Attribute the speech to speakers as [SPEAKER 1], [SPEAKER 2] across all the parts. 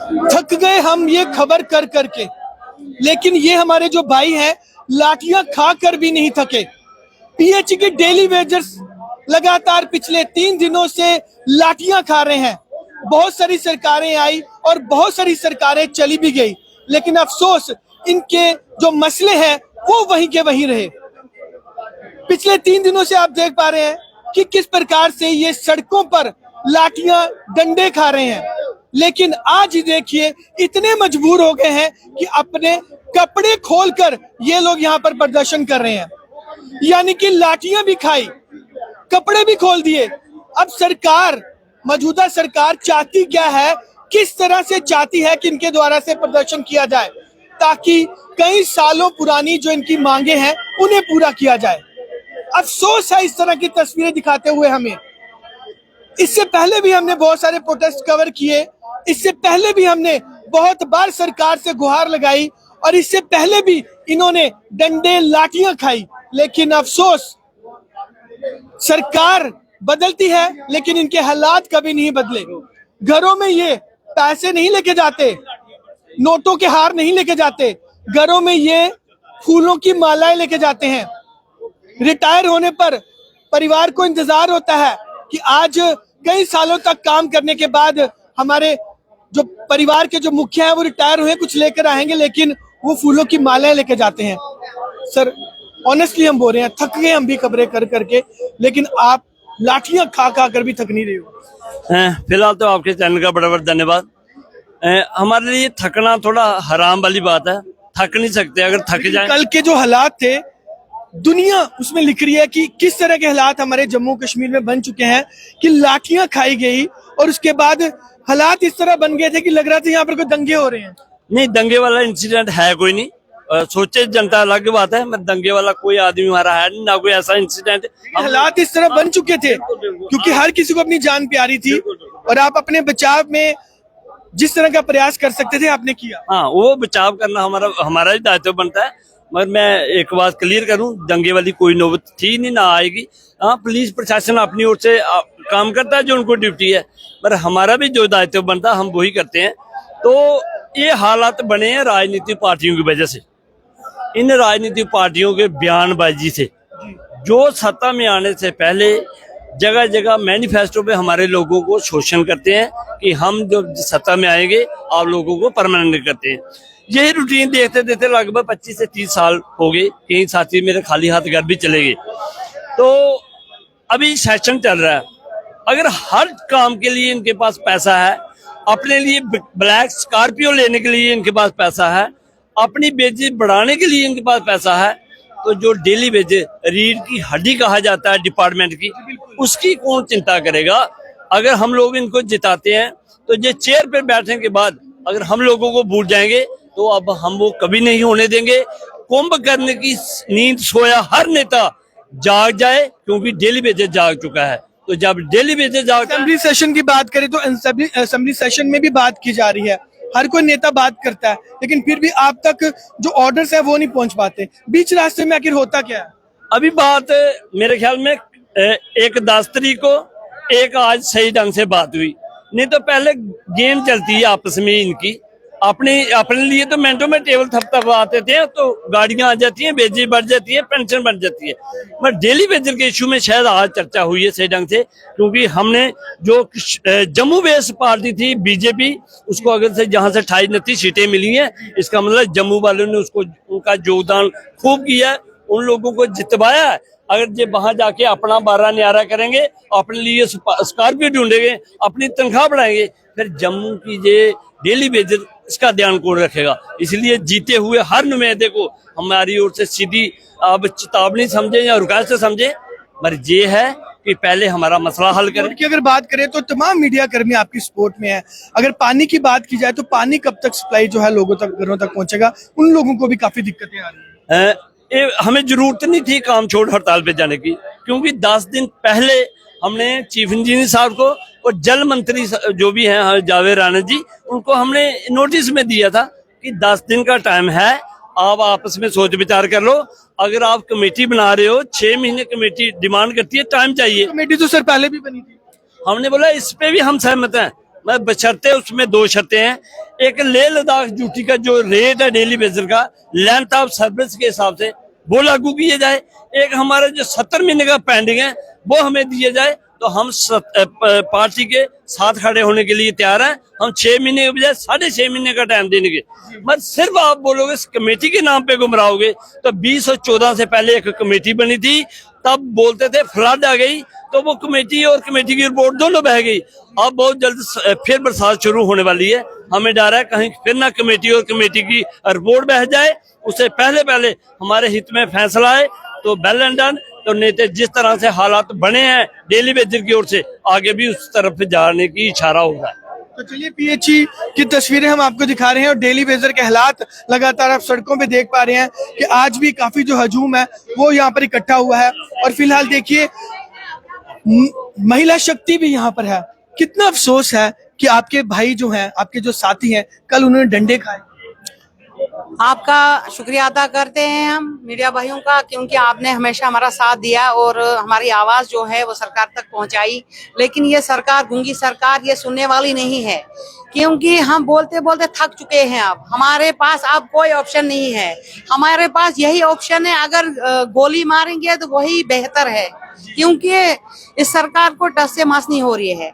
[SPEAKER 1] थक गए हम ये खबर कर करके, लेकिन ये हमारे जो भाई हैं लाठियां खा कर भी नहीं थके। पीएचई के डेली वेजर्स लगातार पिछले 3 दिनों से लाठियां खा रहे हैं। बहुत सारी सरकारें आई और बहुत सारी सरकारें चली भी गई, लेकिन अफसोस इनके जो मसले हैं वो वहीं के वहीं रहे। पिछले 3 दिनों से आप देख पा रहे हैं कि किस प्रकार से ये सड़कों पर लाठियां डंडे खा रहे हैं, लेकिन आज ही देखिए इतने मजबूर हो गए हैं कि अपने कपड़े खोलकर ये लोग यहाँ पर प्रदर्शन कर रहे हैं। यानी कि लाठियां भी खाई, कपड़े भी खोल दिए। अब सरकार, मौजूदा सरकार चाहती क्या है, किस तरह से चाहती है कि इनके द्वारा से प्रदर्शन किया जाए ताकि कई सालों पुरानी जो इनकी मांगे हैं उन्हें पूरा किया जाए। अफसोस है इस तरह की तस्वीरें दिखाते हुए हमें। इससे पहले भी हमने बहुत सारे प्रोटेस्ट कवर किए, इससे पहले भी हमने बहुत बार सरकार से गुहार लगाई और इससे पहले भी इन्होंने डंडे लाठियां खाई, लेकिन अफसोस सरकार बदलती है लेकिन इनके हालात कभी नहीं बदले। घरों में ये पैसे नहीं लेके जाते, नोटों के हार नहीं लेके जाते, घरों में ये फूलों की मालाएं लेके जाते हैं। रिटायर होने पर परिवार को इंतजार होता है कि आज कई सालों तक काम करने के बाद हमारे जो परिवार के जो मुखिया हैं वो रिटायर हुए, कुछ लेकर आएंगे, लेकिन वो फूलों की मालाएं लेके जाते हैं। सर ऑनेस्टली हम बोल रहे हैं, थक गए हम भी खबरें कर करके, लेकिन आप लाठियां खा खा कर भी थक नहीं रहे हो।
[SPEAKER 2] फिलहाल तो आपके चैनल का बड़ा बड़ा धन्यवाद। हमारे लिए थकना थोड़ा हराम वाली बात है, थक नहीं सकते। अगर थक जाए,
[SPEAKER 1] कल के जो हालात थे दुनिया उसमें लिख रही है कि किस तरह के हालात हमारे जम्मू कश्मीर में बन चुके हैं कि लाठियां खाई गई और उसके बाद हालात इस तरह बन गए थे कि लग रहा था यहाँ पर कोई दंगे हो रहे हैं।
[SPEAKER 2] नहीं, दंगे वाला इंसिडेंट है कोई नहीं। सोचे जनता अलग बात है, मैं दंगे वाला कोई आदमी हमारा है नहीं, ना कोई ऐसा इंसिडेंट।
[SPEAKER 1] हालात इस तरह बन चुके थे क्योंकि हर किसी को अपनी जान प्यारी थी और आप अपने बचाव में जिस तरह का प्रयास कर सकते थे आपने किया।
[SPEAKER 2] हाँ, वो बचाव करना हमारा ही दायित्व बनता है। मगर मैं एक बात क्लियर करूं, दंगे वाली कोई नौबत थी नहीं, ना आएगी। हाँ, पुलिस प्रशासन अपनी ओर से काम करता है जो उनको ड्यूटी है, पर हमारा भी जो दायित्व बनता है हम वही करते हैं। तो ये हालात बने हैं राजनीतिक पार्टियों की वजह से, इन राजनीतिक पार्टियों के बयानबाजी से, जो सत्ता में आने से पहले जगह जगह मैनिफेस्टो पे हमारे लोगों को शोषण करते हैं कि हम जो सत्ता में आएंगे आप लोगों को परमानेंट करते हैं। यही रूटीन देखते देखते लगभग 25 से 30 साल हो गए। कई साथी मेरे खाली हाथ घर भी चले गए। तो अभी सेशन चल रहा है, अगर हर काम के लिए इनके पास पैसा है, अपने लिए ब्लैक स्कॉर्पियो लेने के लिए इनके पास पैसा है, अपनी बेइज्जती बढ़ाने के लिए इनके पास पैसा है, तो जो डेली वेजेस रीढ़ की हड्डी कहा जाता है डिपार्टमेंट की, उसकी कौन चिंता करेगा। अगर हम लोग इनको जिताते हैं तो ये चेयर पे बैठने के बाद अगर हम लोगों को भूल जाएंगे तो अब हम वो कभी नहीं होने देंगे। कुंभकर्ण की नींद सोया हर नेता जाग जाए, क्योंकि डेली वेजेस जाग चुका है। तो जब डेली वेजेस जाग,
[SPEAKER 1] असेंबली सेशन की बात करें तो असेंबली सेशन में भी बात की जा रही है, हर कोई नेता बात करता है, लेकिन फिर भी आप तक जो ऑर्डर्स है वो नहीं पहुंच पाते। बीच रास्ते में आखिर होता क्या है?
[SPEAKER 2] अभी बात मेरे ख्याल में एक 10 तारीख को, एक आज सही ढंग से बात हुई। नहीं तो पहले गेम चलती है आपस में इनकी, अपने लिए तो मिनटों में टेबल थपथपाते थे, तो गाड़ियां आ जाती हैं, बेइज्जती बढ़ जाती है, पेंशन बढ़ जाती है। मगर डेली वेजर के इशू में शायद आज चर्चा हुई है सही ढंग से, क्योंकि हमने जो जम्मू बेस्ड पार्टी थी बीजेपी, उसको अगर से जहां से 28-29 सीटें मिली हैं, इसका मतलब जम्मू वालों ने उसको उनका योगदान खूब किया है, उन लोगों को जितवाया है। अगर ये वहां जाके अपना बारह न्यारा करेंगे, अपने लिए स्कॉर्पियो ढूंढेंगे, अपनी तनख्वाह बढ़ाएंगे, फिर जम्मू की ये डेली वेजर इसका ध्यान कौन रखेगा। इसलिए जीते हुए हर नुमाइंदे को हमारी ओर से सीधी अब चेतावनी समझे या रुकावट से समझे, पर ये है कि पहले हमारा मसला हल करें।
[SPEAKER 1] की अगर बात करें तो तमाम मीडिया कर्मी आपकी सपोर्ट में है। अगर पानी की बात की जाए तो पानी कब तक सप्लाई जो है लोगों तक, घरों तक पहुंचेगा? उन लोगों को भी काफी दिक्कतें आ रही है।
[SPEAKER 2] हमें जरूरत नहीं थी काम छोड़ हड़ताल पे जाने की, क्योंकि 10 दिन पहले हमने चीफ इंजीनियर साहब को और जल मंत्री जो भी हैं जावेद राणा जी, उनको हमने नोटिस में दिया था कि 10 दिन का टाइम है, आप आपस में सोच विचार कर लो। अगर आप कमेटी बना रहे हो, 6 महीने कमेटी डिमांड करती है, टाइम चाहिए।
[SPEAKER 1] कमेटी तो सर पहले भी बनी थी।
[SPEAKER 2] हमने बोला इस पे भी हम सहमत हैं, मैं बशर्ते उसमें 2 शर्तें हैं। एक लेह लद्दाख ड्यूटी का जो रेट है डेली बेसिस का लेंथ ऑफ सर्विस के हिसाब से वो लागू किए जाए। एक हमारा जो 70 महीने का पेंडिंग है वो हमें दिए जाए। तो हम पार्टी के साथ खड़े होने के लिए तैयार हैं। हम 6 महीने के बजाय 6.5 महीने का टाइम देने के। मगर सिर्फ आप बोलोगे इस कमेटी के नाम पे गुमराहोगे। तो 20 और 14 से पहले एक कमेटी बनी थी, तब बोलते थे फ्लड आ गई, तो वो कमेटी और कमेटी की रिपोर्ट दोनों बह गई। अब बहुत जल्द फिर बरसात शुरू होने वाली है। हमें डर है कहीं फिर ना कमेटी और कमेटी की रिपोर्ट बह जाए। उससे पहले हमारे हित में फैसला आए तो वेल एंड डन। तो नेता जिस तरह से हालात बने हैं डेली वेजर की ओर से आगे भी उस तरफ जाने की इशारा होगा।
[SPEAKER 1] तो चलिए पीएचई की तस्वीरें हम आपको दिखा रहे हैं और डेली वेजर के हालात लगातार आप सड़कों पे देख पा रहे हैं कि आज भी काफी जो हजूम है वो यहाँ पर इकट्ठा हुआ है। और फिलहाल देखिए महिला शक्ति भी यहाँ पर है। कितना अफसोस है कि आपके भाई जो हैं, आपके जो साथी हैं, कल उन्होंने डंडे खाए।
[SPEAKER 3] आपका शुक्रिया अदा करते हैं हम मीडिया भाइयों का, क्योंकि आपने हमेशा हमारा साथ दिया और हमारी आवाज जो है वो सरकार तक पहुंचाई। लेकिन ये सरकार, गूंगी सरकार, ये सुनने वाली नहीं है, क्योंकि हम बोलते बोलते थक चुके हैं। अब हमारे पास अब कोई ऑप्शन नहीं है। हमारे पास यही ऑप्शन है, अगर गोली मारेंगे तो वही बेहतर है, क्योंकि इस सरकार को टस से मस नहीं हो रही है।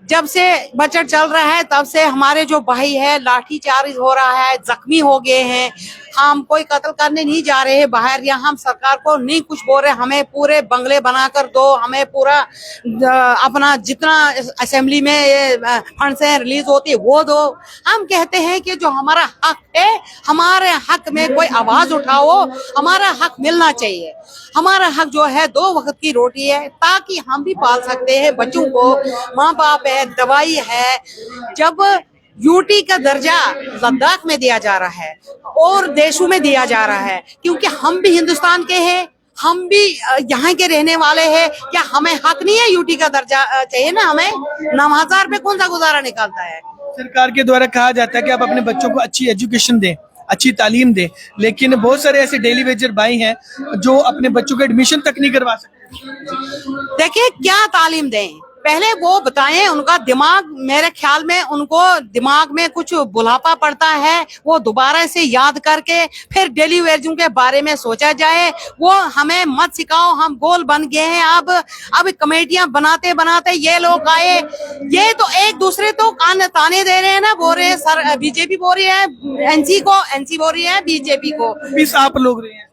[SPEAKER 3] जब से बजट चल रहा है तब से हमारे जो भाई है लाठीचार्ज हो रहा है, जख्मी हो गए हैं। हम कोई कत्ल करने नहीं जा रहे हैं बाहर, या हम सरकार को नहीं कुछ बोल रहे। हमें पूरे बंगले बनाकर दो, हमें पूरा अपना जितना असेंबली में फंड से रिलीज होती है वो दो। हम कहते हैं कि जो हमारा हक है, हमारे हक में कोई आवाज उठाओ, हमारा हक मिलना चाहिए। हमारा हक जो है 2 वक्त की रोटी है, ताकि हम भी पाल सकते हैं बच्चों को, माँ बाप है, दवाई है। जब यूटी का दर्जा लद्दाख में दिया जा रहा है और देशों में दिया जा रहा है, क्योंकि हम भी हिंदुस्तान के हैं, हम भी यहाँ के रहने वाले हैं, क्या हमें हक नहीं है यूटी का दर्जा चाहिए ना? हमें 9,000 पे कौन सा गुजारा निकलता है?
[SPEAKER 1] सरकार के द्वारा कहा जाता है कि आप अपने बच्चों को अच्छी एजुकेशन दें, अच्छी तालीम दें, लेकिन बहुत सारे ऐसे डेली वेजर भाई हैं जो अपने बच्चों को एडमिशन तक नहीं करवा सकते।
[SPEAKER 3] देखिए क्या तालीम दें, पहले वो बताएं। उनका दिमाग, मेरे ख्याल में उनको दिमाग में कुछ बुढ़ापा पड़ता है, वो दोबारा से याद करके फिर डेली वेजरों के बारे में सोचा जाए। वो हमें मत सिखाओ, हम गोल बन गए हैं। अब कमेटियां बनाते बनाते ये लोग आए, ये तो एक दूसरे तो कान ताने दे रहे हैं ना, बोल रहे हैं सर बीजेपी बोल रही है एनसी बोल रही है बीजेपी को।
[SPEAKER 1] पिस आप लोग रहे हैं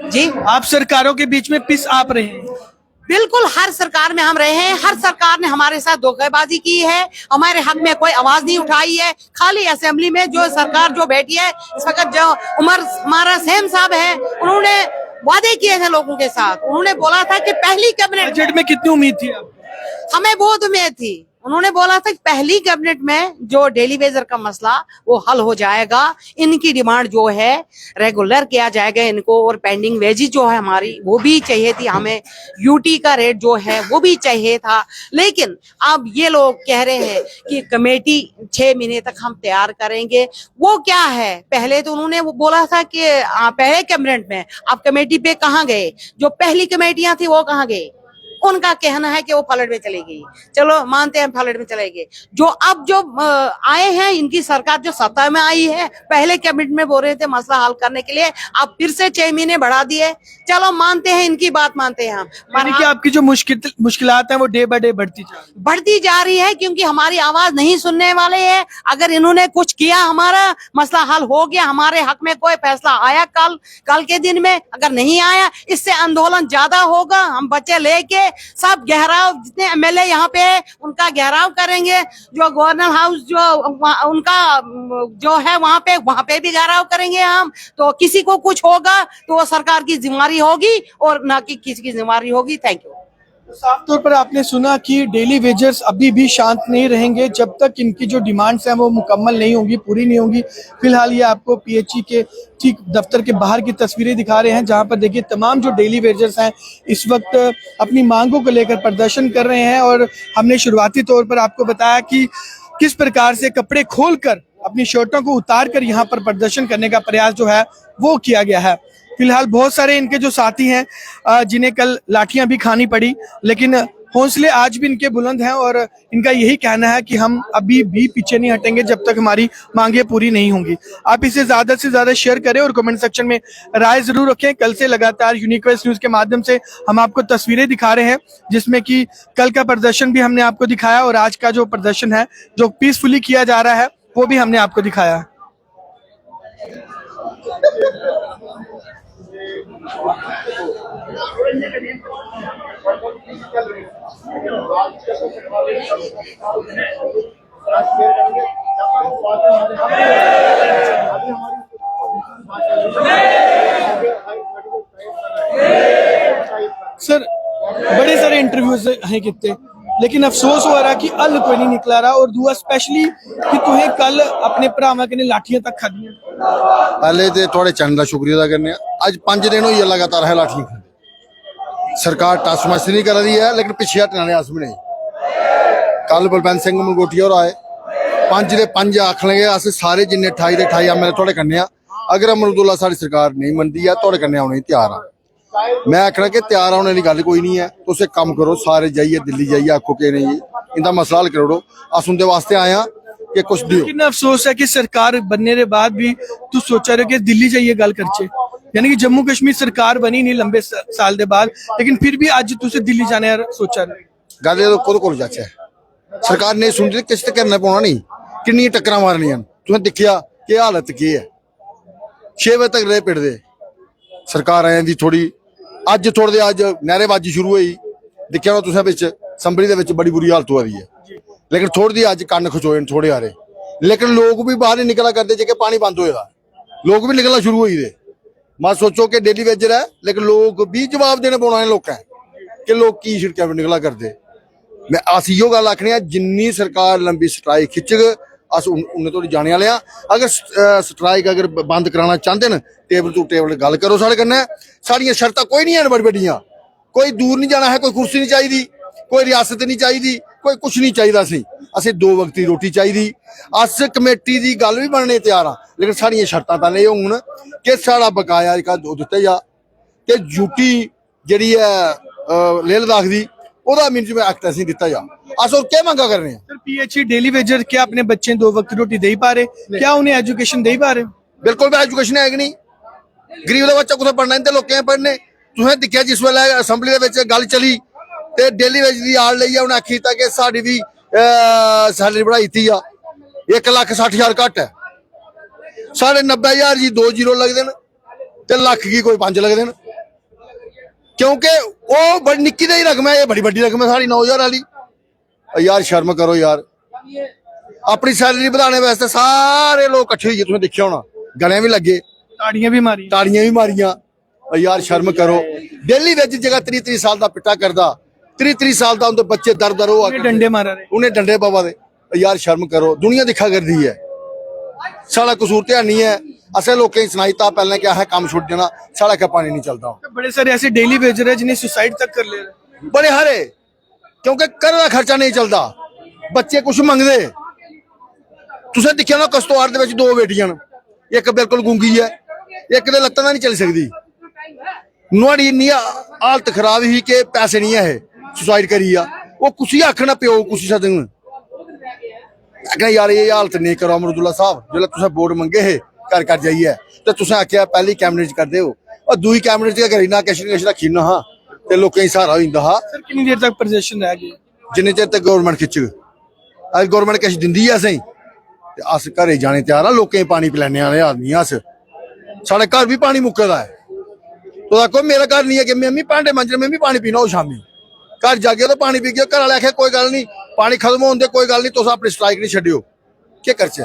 [SPEAKER 3] जी,
[SPEAKER 1] आप सरकारों के बीच में पिस आप रहे हैं।
[SPEAKER 3] बिल्कुल, हर सरकार में हम रहे हैं, हर सरकार ने हमारे साथ धोखेबाजी की है, हमारे हक में कोई आवाज नहीं उठाई है। खाली असेंबली में जो सरकार जो बैठी है इस वक्त, जो उमर हमारा सेम साहब है, उन्होंने वादे किए थे लोगों के साथ। उन्होंने बोला था कि पहली कैबिनेट
[SPEAKER 1] बजट में कितनी उम्मीद थी आपको?
[SPEAKER 3] हमें बहुत उम्मीद थी। उन्होंने बोला था कि पहली कैबिनेट में जो डेली वेजर का मसला वो हल हो जाएगा, इनकी डिमांड जो है रेगुलर किया जाएगा इनको, और पेंडिंग वेजेस जो है हमारी वो भी चाहिए थी हमें, यूटी का रेट जो है वो भी चाहिए था। लेकिन अब ये लोग कह रहे हैं कि कमेटी 6 महीने तक हम तैयार करेंगे। वो क्या है, पहले तो उन्होंने वो बोला था कि पहले कैबिनेट में, अब कमेटी पे कहाँ गए? जो पहली कमेटियां थी वो कहाँ गई? उनका कहना है कि वो फ्लड में चली गई। चलो मानते हैं फ्लड में चले गए। जो अब जो आए हैं, इनकी सरकार जो सत्ता में आई है, पहले कैबिनेट में बोल रहे थे मसला हल करने के लिए, अब फिर से 6 महीने बढ़ा दिए। चलो मानते हैं, इनकी बात मानते हैं हम,
[SPEAKER 1] यानी कि आपकी जो मुश्किलात हैं वो डे बाय डे बढ़ती
[SPEAKER 3] जा रही है, क्योंकि हमारी आवाज नहीं सुनने वाले हैं। अगर इन्होंने कुछ किया, हमारा मसला हल हो गया, हमारे हक में कोई फैसला आया कल के दिन में, अगर नहीं आया, इससे आंदोलन ज्यादा होगा। हम बच्चे लेके सब घेराव, जितने एमएलए यहाँ पे है उनका घेराव करेंगे। जो गवर्नर हाउस जो उनका जो है वहाँ पे भी घेराव करेंगे हम। तो किसी को कुछ होगा तो वो सरकार की जिम्मेदारी होगी और ना कि किसी की जिम्मेदारी होगी। Thank you.
[SPEAKER 1] साफ तौर पर आपने सुना कि डेली वेजर्स अभी भी शांत नहीं रहेंगे जब तक इनकी जो डिमांड्स हैं वो मुकम्मल नहीं होंगी, पूरी नहीं होंगी। फिलहाल ये आपको पीएचई के ठीक दफ्तर के बाहर की तस्वीरें दिखा रहे हैं, जहां पर देखिए तमाम जो डेली वेजर्स हैं इस वक्त अपनी मांगों को लेकर प्रदर्शन कर रहे हैं। और हमने शुरुआती तौर पर आपको बताया कि किस प्रकार से कपड़े खोलकर अपनी शर्टों को उतार कर यहाँ पर प्रदर्शन करने का प्रयास जो है वो किया गया है। फिलहाल बहुत सारे इनके जो साथी हैं जिन्हें कल लाठियां भी खानी पड़ी, लेकिन हौसले आज भी इनके बुलंद हैं और इनका यही कहना है कि हम अभी भी पीछे नहीं हटेंगे जब तक हमारी मांगे पूरी नहीं होंगी। आप इसे ज्यादा से ज्यादा शेयर करें और कमेंट सेक्शन में राय जरूर रखें। कल से लगातार यूनिक वेस्ट न्यूज के माध्यम से हम आपको तस्वीरें दिखा रहे हैं, जिसमें कि कल का प्रदर्शन भी हमने आपको दिखाया और आज का जो प्रदर्शन है जो पीसफुली किया जा रहा है वो भी हमने आपको दिखाया। सर बड़े सारे इंटरव्यूज हैं कितने, लेकिन अफसोस हो रहा कि अल कोई नहीं निकला रहा। और दूआ स्पेशली कि तुम्हें कल अपने भरावां कन्नै लाठियां तक खादियां।
[SPEAKER 4] पहले तो थोड़े चैनल का शुक्रिया अदा करने। अज 5 दिन हुई लगातार है लाठियां खाते। सरकार टस मस नहीं कर रही है, लेकिन पिछे हटने वाले अस भी नहीं। कल बलवंत सिंह मंगोटिया और आए 5 दे 5 आख लेंगे अस सारे जिन्ने 28 दे 28 एमएलए थोड़े कन्ने। अगर अमरुदुल्ला साड़ी सरकार नहीं मनती है थोड़े कन्ने आने तैयार हाँ। मैं आखना कि तैयार होने की गल कोई नहीं है। तुम एक कम करो, सारे जाइए दिल्ली जाइए आखो कि नहीं इनका मसला हल करो। अस उनके वास्ते आए हैं कि कुछ दियो।
[SPEAKER 1] लेकिन अफसोस है कि सरकार बनने के बाद भी तू सोचा रहे कि दिल्ली जाइए गल करचे, यानी कि जम्मू कश्मीर सरकार बनी नहीं लंबे साल के बाद, लेकिन फिर भी अज तुझे दिल्ली जाने सोचा रहे।
[SPEAKER 4] गल खुद को जाचे सरकार नहीं सुनती किस ते करना पौना नहीं। किन्नी टक्कर मारनियां तुसें दिखिया कि हालत की है। 6 बजे तक रहे पिटदे सरकार आए दी थोड़ी अज थोड़े दे अज नारेबाजी शुरू हुई। दिखिया ना तुसें विच संभली दे विच बड़ी बुरी हालत हुआ दी है, लेकिन थोड़ी दी अज कन्न खचोए थोड़े हारे। लेकिन लोग भी बाहर नहीं निकला करते जे पानी बंद होएगा, लोग भी निकलना शुरू होई दे। मत सोचो कि डेली वेजर है, लेकिन लोग भी जवाब देने पौना है लोगों कि लोग की शिड़कों पर निकला करते। मैं अस इो गल आखने जिन्नी सरकार लंबी स्ट्राइक खिचग अस उन्ने तोड़ी जाने वाले हैं। अगर स्ट्राइक अगर बंद कराना चाहते हैं टेबल टू टेबल गल करो साढ़े कन्नै। साड़ियां शर्तां कोई नहीं है बड़ी बड़ियां, कोई दूर नहीं जाना है, कोई कुर्सी नहीं चाहिए, कोई रियासत नहीं चाहिए, कोई कुछ नहीं चाहिए। असें 2 वक्त की रोटी चाहिए। अस कमेटी की गल भी बनने तैयार हाँ, लेकिन साड़ियां शर्तां पहले होन कि साड़ा बकाया एक दिता जा कि यूटी जी है लेह लद्दाख की ओदा मैनेजमेंट एक्ट असें दिता जा। अस और क्या मंगा कर रहे हैं?
[SPEAKER 1] सर पीएचई डेली वेजर क्या अपने बच्चे 2 वक्त रोटी दे पा रहे, क्या उन्हें एजुकेशन दे पा रहे?
[SPEAKER 4] बिल्कुल भी एजुकेशन है कि नहीं। गरीब का बच्चा कुछ पढ़ना नहीं, लोगों पढ़ने। तुसें दिखिया जिस वेले असैंबली के गल चली तो डेली वेज की आड़ ली उन्हें आखी था कि साड़ी भी सैलरी बढ़ाई थी 1,60,000 घट है। 90,000 जी 2 जीरो लगते हैं तो लख की कोई 5 लगते हैं, क्योंकि वो बड़ी निक्की ही रकम है, ये बड़ी बड़ी रकम है साड़ी 9,000 वाली। यार शर्म करो यार। अपनी सैलरी बढ़ाने वास्ते सारे लोग कट्ठे हुए तुसें देखिया होना, गले भी लगे,
[SPEAKER 1] ताड़ियां भी मारियां।
[SPEAKER 4] यार शर्म करो। डेली वेज जगह 30 साल का पिट्टा करदा, 30 साल का उनके बच्चे दर दर हो
[SPEAKER 1] डंडे मारा रहे,
[SPEAKER 4] उन्हें डंडे पवा दे। यार शर्म करो, दुनिया दिखा करदी है। साड़ा कसूर तो नहीं है। असें लोकें सुनाई था पहले क्या है काम छुट जाना, साड़ा क्या पानी नहीं चलता।
[SPEAKER 1] बड़े सारे ऐसे डेली वेजर है जिन्हें सुसाइड तक कर ले रहे,
[SPEAKER 4] बड़े हारे, क्योंकि घर का खर्चा नहीं चलता, बच्चे कुछ मंगते। तुसें दिखिया ना किश्तवाड़ दे विच 2 बेटियां, एक बिल्कुल गूंगी है, एक दे लत्तां नहीं चल सकती। नुआड़ी इन्नी हालत खराब ही कि पैसे नहीं है, सुसाइड करी आ। वो कुछ ही आखना प्यो कुछ सदन आखना यार ये हालत नहीं करो। अमरुदुल्ला साहब जिसले तुसें वोट मंगे है घर घर जाइए तो तुसें आख्या पहली कैबिनेट करदे हो और दूई कैबिनेट करी ना किश रखी ना हाँ तो लोकें गी सहारा होंदा हा।
[SPEAKER 1] सर कितनी देर तक प्रदर्शन रह गए?
[SPEAKER 4] जिन्ने चिर तक गौरमेंट खिचग। अज गौरमेंट किश दिंदी है असें ते अस घरे जाने तैयार हाँ। लोकें पानी पिलाने वाले आदमी अस, साढ़े घर भी पानी मुक्कदा है। तो आखो मेरा घर नहीं है कि मैं भी भांडे मांजने, मैं भी पानी पीना हो शामी घर जाके तो पानी पी गया। घर वाले आखे कोई गल नहीं, पानी खत्म होने कोई गल नहीं, तुस अपनी स्ट्राइक नहीं छड्डियो। क्या करचे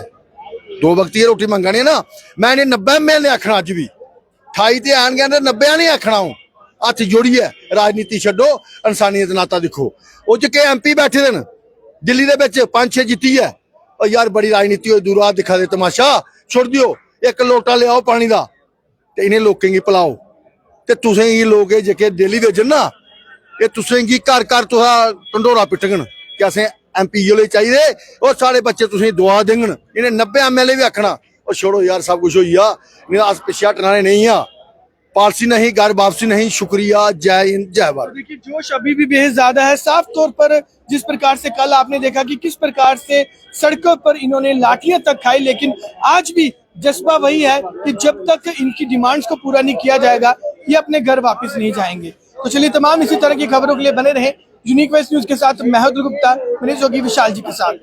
[SPEAKER 4] 2 वक्त की रोटी मंगनी ना। मैं 90 MLA आखना अज भी 28 ते आन गया 90 नहीं आखना। हूँ हथ जोड़िए राजनीति छड्डो, इंसानियत नाता दिखो। वो जो MP बैठे न दिल्ली के 5-6 जीती है। और यार बड़ी राजनीति हो, दूर दिखा दे तमाशा छोड़ दियो। एक लोटा ले आओ पानी का तो इन्हें लोगों की पिलाओ। तो तुसें गी लोग जेके डेली वेजन ना ये तुसें गी घर घर तुसा ढंडोरा पिटगन कि असें MP चाहिए और सारे बच्चे तुसें दुआ देंगन। इन्हें 90 MLA भी आखना और छोड़ो यार सब कुछ होई आ, अस पिछे हटने नहीं हाँ। पॉलिसी नहीं, घर वापसी नहीं। शुक्रिया, जय हिंद, जय भारत।
[SPEAKER 1] देखिए जोश अभी भी बेहद ज्यादा है। साफ तौर पर जिस प्रकार से कल आपने देखा कि किस प्रकार से सड़कों पर इन्होंने लाठियां तक खाई, लेकिन आज भी जज्बा वही है कि जब तक इनकी डिमांड्स को पूरा नहीं किया जाएगा ये अपने घर वापस नहीं जाएंगे। तो चलिए तमाम इसी तरह की खबरों के लिए बने रहे यूनिक वेस्ट न्यूज के साथ। मैं हूं गुप्ता, मनीष जोगी, विशाल जी के साथ।